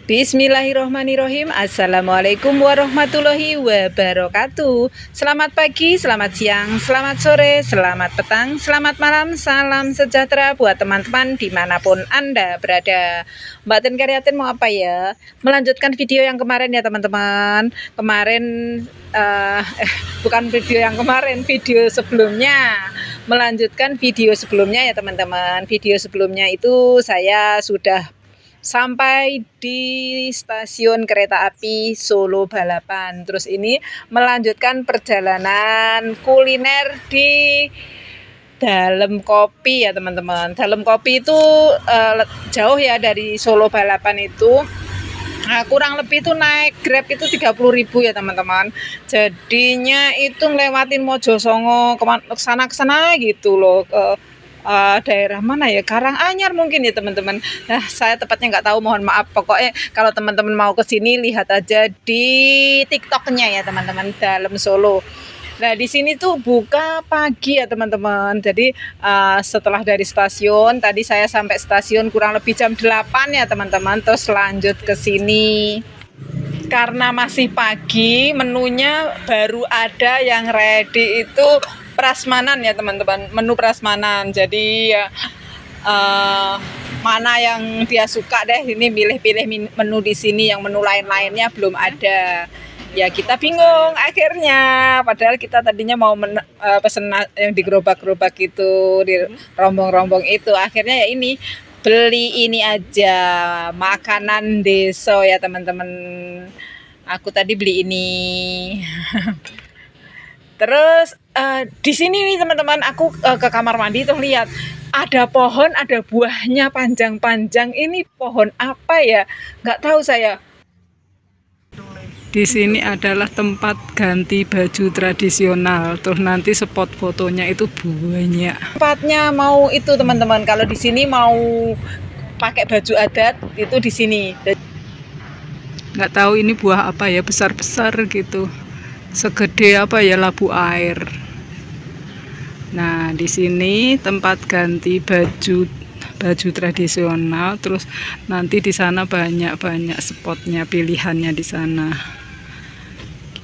Bismillahirrohmanirrohim. Assalamualaikum warahmatullahi wabarakatuh. Selamat pagi, selamat siang, selamat sore, selamat petang, selamat malam. Salam sejahtera buat teman-teman dimanapun Anda berada. Mbak Tin Karyatin mau apa ya? Melanjutkan video yang kemarin ya teman-teman. Bukan video yang kemarin, video sebelumnya. Melanjutkan video sebelumnya ya teman-teman. Video sebelumnya itu saya sudah sampai di stasiun kereta api Solo Balapan. Terus ini melanjutkan perjalanan kuliner di Dalem Kopi ya teman-teman. Dalem Kopi itu jauh ya dari Solo Balapan itu. Nah, kurang lebih itu naik Grab itu 30.000 ya teman-teman. Jadinya itu ngelewatin Mojosongo ke sana gitu loh, ke daerah mana ya, Karanganyar mungkin ya teman-teman. Nah, saya tepatnya nggak tahu, mohon maaf. Pokoknya kalau teman-teman mau ke sini lihat aja di TikToknya ya teman-teman, Dalem Solo. Nah, di sini tuh buka pagi ya teman-teman. Jadi setelah dari stasiun, tadi saya sampai stasiun kurang lebih jam 8 ya teman-teman. Terus lanjut ke sini. Karena masih pagi, menunya baru ada yang ready itu prasmanan ya teman-teman, menu prasmanan. Jadi ya mana yang dia suka deh, ini pilih-pilih menu di sini, yang menu lain-lainnya belum ada. Ya kita bingung akhirnya, padahal kita tadinya mau pesen yang di gerobak-gerobak itu, di rombong-rombong itu. Akhirnya ya ini, beli ini aja, makanan deso ya teman-teman. Aku tadi beli ini. Terus di sini nih teman-teman, aku ke kamar mandi tuh lihat ada pohon, ada buahnya panjang-panjang. Ini pohon apa ya? Nggak tahu saya. Di sini adalah tempat ganti baju tradisional. Terus nanti spot fotonya itu banyak. Tempatnya mau itu teman-teman. Kalau di sini mau pakai baju adat itu di sini. Nggak tahu ini buah apa ya, besar-besar gitu. Segede apa ya, labu air. Nah, di sini tempat ganti baju tradisional. Terus nanti di sana banyak spotnya, pilihannya di sana.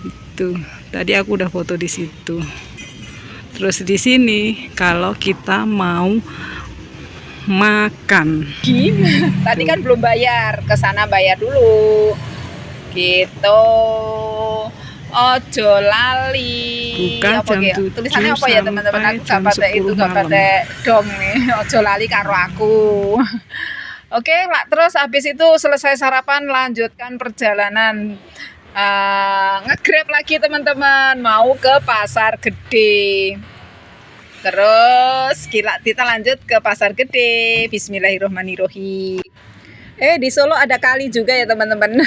Gitu. Tadi aku udah foto di situ. Terus di sini kalau kita mau makan. Tadi kan belum bayar, ke sana bayar dulu. Gitu. Ojo lali. Buka jam 7 tulisannya apa ya teman-teman? Aku gak pada itu, gak pada dong nih. Ojo lali karo aku. Oke, terus habis itu selesai sarapan, lanjutkan perjalanan. Nge-Grab lagi teman-teman, mau ke Pasar Gede. Terus kita lanjut ke Pasar Gede. Bismillahirrohmanirrohim. Di Solo ada kali juga ya teman-teman.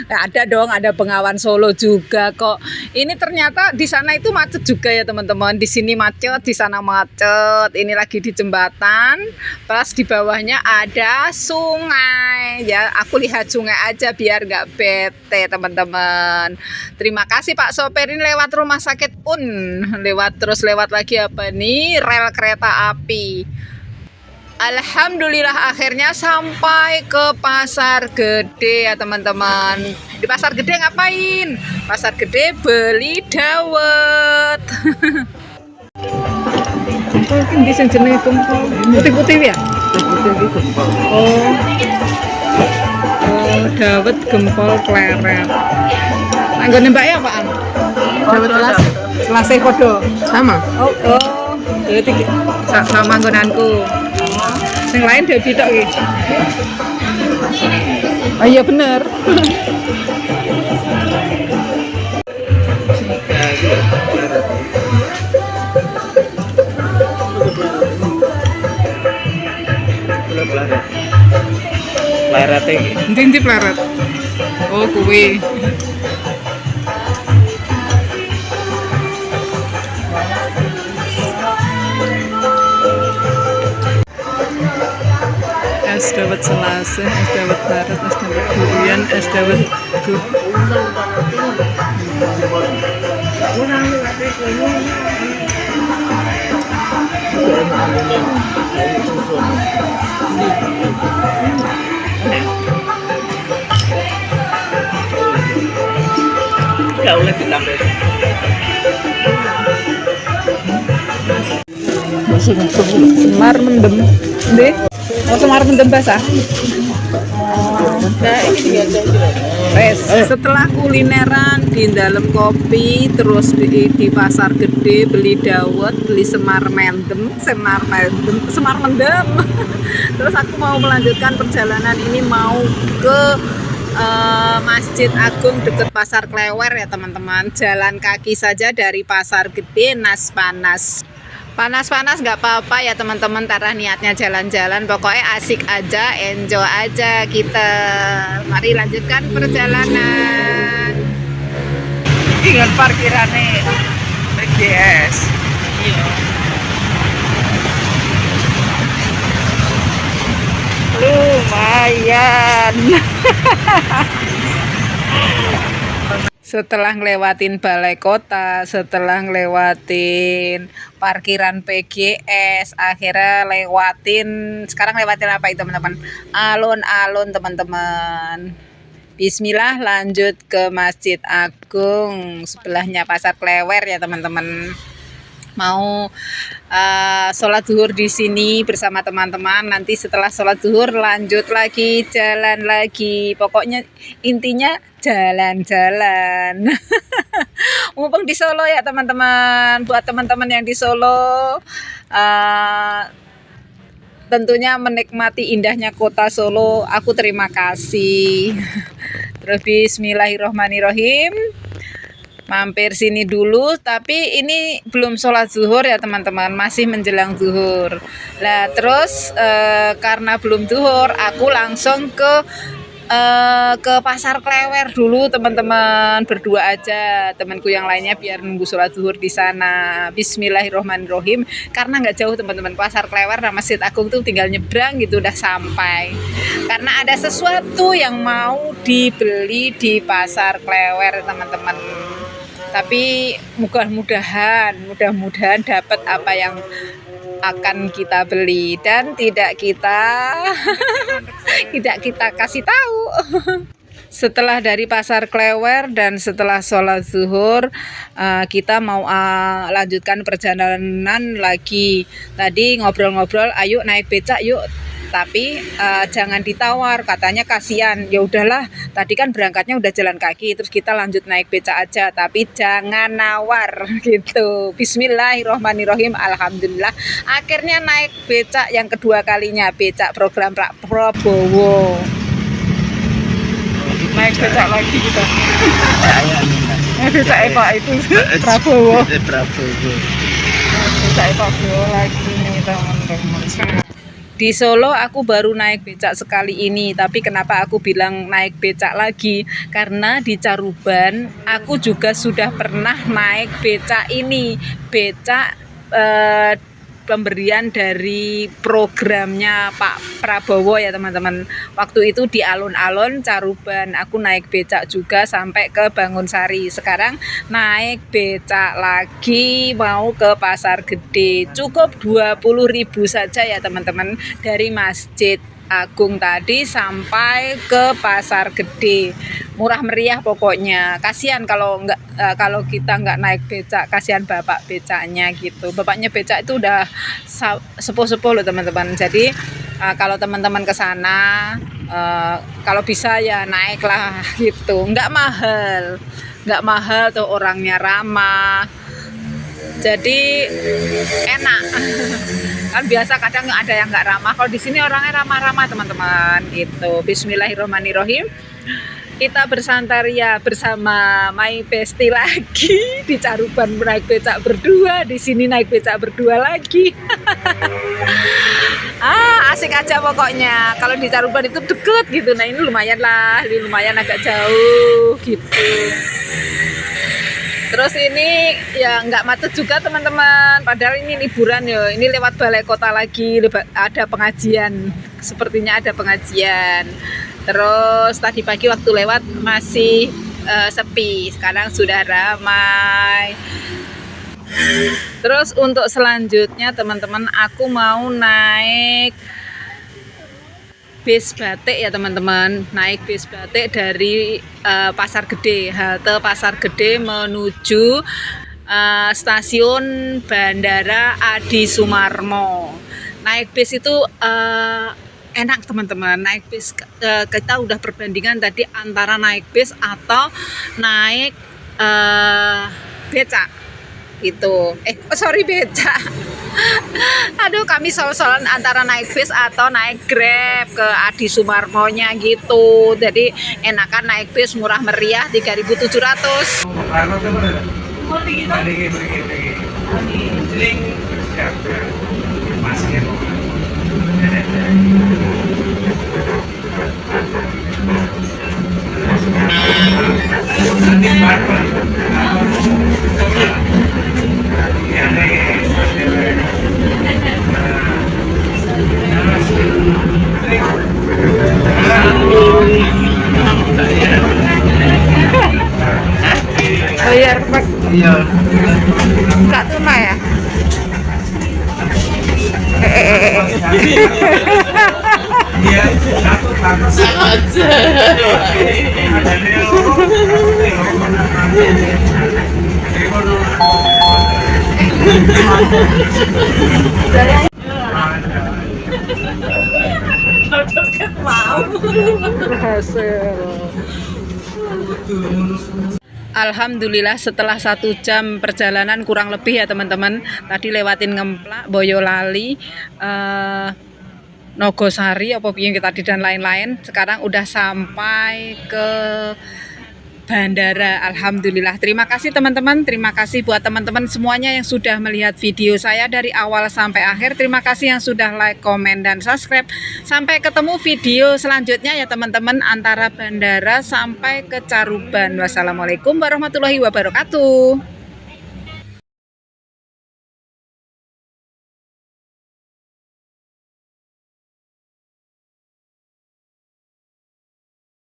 Ada dong, ada Bengawan Solo juga kok. Ini ternyata di sana itu macet juga ya teman-teman. Di sini macet, di sana macet. Ini lagi di jembatan. Pas di bawahnya ada sungai. Ya, aku lihat sungai aja biar nggak bete teman-teman. Terima kasih Pak sopir, ini lewat rumah sakit lewat lagi apa nih, rel kereta api. Alhamdulillah akhirnya sampai ke Pasar Gede ya teman-teman. Di Pasar Gede ngapain? Pasar Gede beli dawet. Kumpul di jenenge kumpul. Putih-putih ya? Putih kumpul. Oh, dawet gempol pleret. Anggone Mbak ya apaan? Dawet selase podo. Sama. Oh. Berarti sama anggonanku. Yang lain udah tidak gitu. Oh iya bener. Pleret iki. Endi pleret? Oh kuwi. Es dawet selase, es dawet barat, es dawet durian, es dawet nggak boleh ditambah. Semar mendem. Deh. Oh, semar mendem basah. Nah, ini aja. Wes, setelah kulineran di dalam kopi, terus di pasar gede beli dawet, beli semar mendem. Terus aku mau melanjutkan perjalanan ini mau ke Masjid Agung dekat Pasar Klewer ya teman-teman. Jalan kaki saja dari Pasar Gede nas panas. Panas-panas nggak apa-apa ya teman-teman, karena niatnya jalan-jalan, pokoknya asik aja, enjoy aja kita. Mari lanjutkan perjalanan. Dengan parkirannya PGS. Iya. Lumayan. Setelah ngelewatin balai kota, setelah ngelewatin parkiran PGS, akhirnya sekarang lewatin apa itu teman-teman? Alun-alun teman-teman. Bismillah, lanjut ke Masjid Agung, sebelahnya Pasar Klewer ya teman-teman. Mau sholat zuhur di sini bersama teman-teman. Nanti setelah sholat zuhur lanjut lagi, jalan lagi. Pokoknya intinya jalan-jalan. Mumpung di Solo ya teman-teman. Buat teman-teman yang di Solo, tentunya menikmati indahnya kota Solo. Aku terima kasih. Terus bismillahirrohmanirrohim. Mampir sini dulu, tapi ini belum sholat zuhur ya teman-teman, masih menjelang zuhur. Lah terus karena belum zuhur, aku langsung ke Pasar Klewer dulu teman-teman, berdua aja. Temanku yang lainnya biar nunggu sholat zuhur di sana. Bismillahirrohmanirrohim. Karena nggak jauh teman-teman, Pasar Klewer dan Masjid Agung tuh tinggal nyebrang gitu udah sampai. Karena ada sesuatu yang mau dibeli di Pasar Klewer teman-teman. Tapi mudah-mudahan dapat apa yang akan kita beli dan tidak kita kasih tahu. Setelah dari Pasar Klewer dan setelah sholat zuhur, kita mau lanjutkan perjalanan lagi. Tadi ngobrol-ngobrol, ayo naik becak yuk. Tapi jangan ditawar, katanya kasihan. Ya udahlah, tadi kan berangkatnya udah jalan kaki, terus kita lanjut naik becak aja. Tapi jangan nawar gitu. Bismillahirrohmanirrohim. Alhamdulillah, akhirnya naik becak yang kedua kalinya, becak program Pak Prabowo. Naik becak lagi kita. Becak Pak itu Prabowo. Prabowo. Becak Prabowo lagi nih teman-teman. Di Solo aku baru naik becak sekali ini, tapi kenapa aku bilang naik becak lagi? Karena di Caruban aku juga sudah pernah naik becak ini, becak pemberian dari programnya Pak Prabowo ya teman-teman. Waktu itu di alun-alun Caruban aku naik becak juga sampai ke Bangunsari. Sekarang naik becak lagi mau ke Pasar Gede. Cukup 20.000 saja ya teman-teman, dari Masjid Agung tadi sampai ke Pasar Gede. Murah meriah pokoknya. Kasihan kalau kita nggak naik becak, kasihan bapak becaknya gitu. Bapaknya becak itu udah sepuh-sepuh loh teman-teman. Jadi kalau teman-teman ke sana, kalau bisa ya naiklah gitu. Nggak mahal tuh, orangnya ramah. Jadi enak. Kan biasa kadang ada yang nggak ramah, kalau di sini orangnya ramah-ramah teman-teman gitu. Bismillahirrohmanirrohim. Kita bersantaria bersama My Besti lagi di Caruban, naik becak berdua, di sini naik becak berdua lagi. Asik aja pokoknya. Kalau di Caruban itu deket gitu, nah ini lumayan agak jauh gitu. Terus ini ya nggak macet juga teman-teman, padahal ini liburan ya. Ini lewat balai kota lagi, ada pengajian, sepertinya ada pengajian. Terus tadi pagi waktu lewat masih sepi, sekarang sudah ramai. Terus untuk selanjutnya teman-teman, aku mau naik bis batik ya teman-teman, naik bis batik dari Pasar Gede, halte Pasar Gede menuju stasiun Bandara Adi Sumarmo. Naik bis itu enak teman-teman, naik bis kita udah perbandingan tadi antara naik bis atau naik becak itu. Becak. Aduh, kami sol-solan antara naik bis atau naik Grab ke Adi Sumarmo-nya gitu. Jadi enakan naik bis murah meriah 3.700. Bayar Pak. Iya. Enggak tunai ya? Iya, satu Alhamdulillah setelah 1 jam perjalanan kurang lebih ya teman-teman, tadi lewatin Ngemplak, Boyolali, Nogosari, apa yang kita dan lain-lain. Sekarang udah sampai ke bandara. Alhamdulillah. Terima kasih teman-teman. Terima kasih buat teman-teman semuanya yang sudah melihat video saya dari awal sampai akhir. Terima kasih yang sudah like, komen, dan subscribe. Sampai ketemu video selanjutnya ya teman-teman, antara bandara sampai ke Caruban. Wassalamualaikum warahmatullahi wabarakatuh.